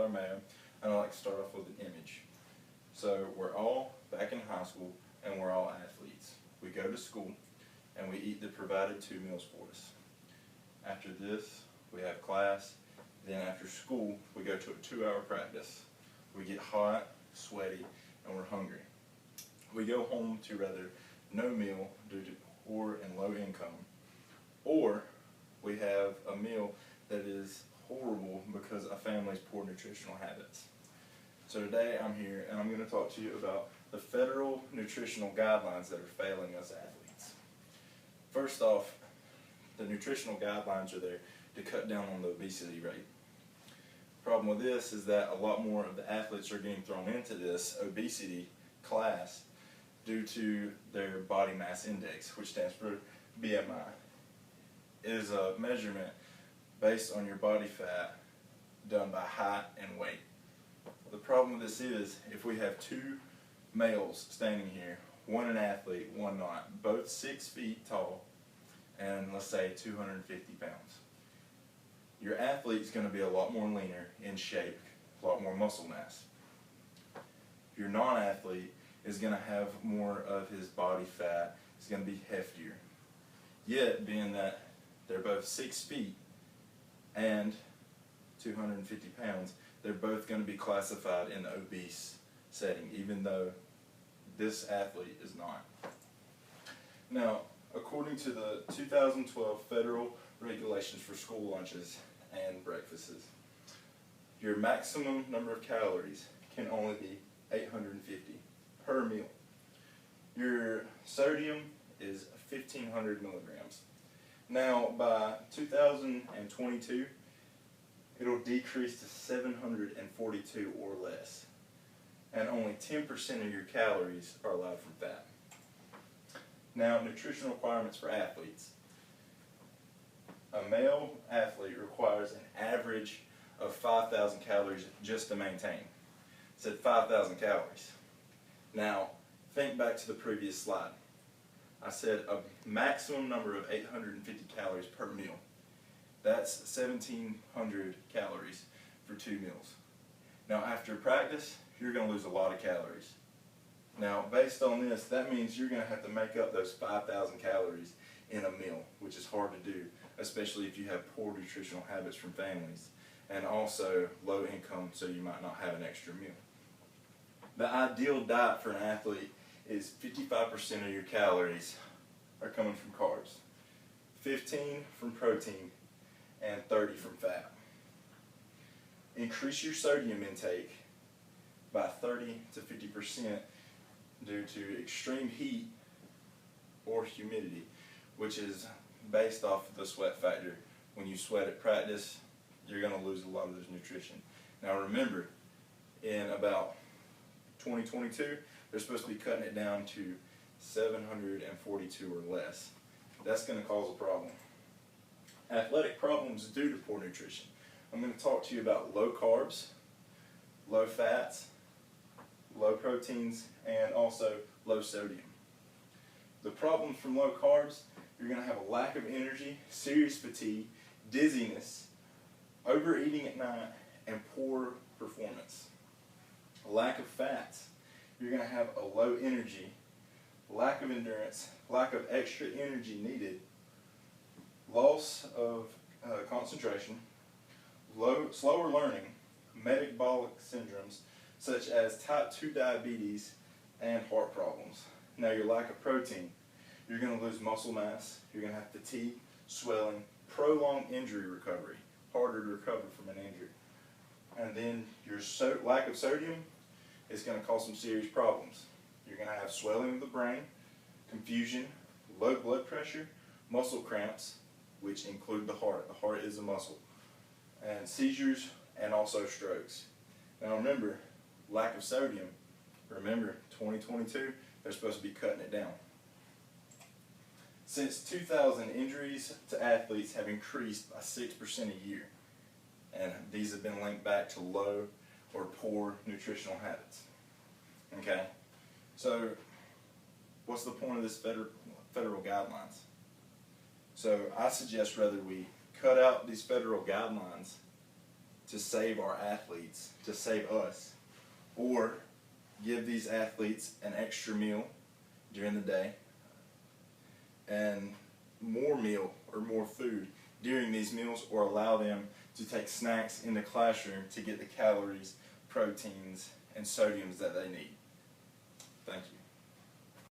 Tyler Mayo, and I'd like to start off with an image. So we're all back in high school, and we're all athletes. We go to school, and we eat the provided 2 meals for us. After this, we have class. Then after school, we go to a 2-hour practice. We get hot, sweaty, and we're hungry. We go home to rather no meal due to poor and low income, or we have a meal that is horrible because of family's poor nutritional habits. So today I'm here and I'm going to talk to you about the federal nutritional guidelines that are failing us athletes. First off, the nutritional guidelines are there to cut down on the obesity rate. The problem with this is that a lot more of the athletes are getting thrown into this obesity class due to their body mass index, which stands for BMI. It is a measurement based on your body fat done by height and weight. The problem with this is, if we have 2 males standing here, one an athlete, one not, both 6 feet tall, and let's say 250 pounds. Your athlete's going to be a lot more leaner in shape, a lot more muscle mass. Your non-athlete is going to have more of his body fat, it's going to be heftier. Yet, being that they're both 6 feet and 250 pounds, they're both going to be classified in the obese setting, even though this athlete is not. Now, according to the 2012 federal regulations for school lunches and breakfasts, your maximum number of calories can only be 850 per meal. Your sodium is 1,500 milligrams. Now, by 2022, it'll decrease to 742 or less, and only 10% of your calories are allowed from fat. Now, nutritional requirements for athletes. A male athlete requires an average of 5,000 calories just to maintain. It said 5,000 calories. Now, think back to the previous slide. I said a maximum number of 850 calories per meal. That's 1,700 calories for 2 meals. Now, after practice, you're going to lose a lot of calories. Now, based on this, that means you're going to have to make up those 5,000 calories in a meal, which is hard to do, especially if you have poor nutritional habits from families, and also low income, so you might not have an extra meal. The ideal diet for an athlete is 55% of your calories are coming from carbs, 15 from protein, and 30 from fat. Increase your sodium intake by 30 to 50% due to extreme heat or humidity, which is based off of the sweat factor. When you sweat at practice, you're going to lose a lot of this nutrition. Now remember, in about 2022, they're supposed to be cutting it down to 742 or less. That's going to cause a problem. Athletic problems due to poor nutrition. I'm going to talk to you about low carbs, low fats, low proteins, and also low sodium. The problems from low carbs, you're going to have a lack of energy, serious fatigue, dizziness, overeating at night, and poor performance. A lack of fats, you're going to have a low energy, lack of endurance, lack of extra energy needed, loss of concentration, slower learning, metabolic syndromes such as type 2 diabetes and heart problems. Now, your lack of protein, you're going to lose muscle mass, you're going to have fatigue, swelling, prolonged injury recovery, harder to recover from an injury. And then your lack of sodium is going to cause some serious problems. You're going to have swelling of the brain, confusion, low blood pressure, muscle cramps, which include the heart. The heart is a muscle. And seizures and also strokes. Now remember, lack of sodium. Remember, 2022, they're supposed to be cutting it down. Since 2000, injuries to athletes have increased by 6% a year. And these have been linked back to low or poor nutritional habits. Okay? So, what's the point of this federal guidelines? So, I suggest rather we cut out these federal guidelines to save our athletes, to save us, or give these athletes an extra meal during the day and more meal or more food during these meals, or allow them to take snacks in the classroom to get the calories, proteins, and sodiums that they need. Thank you.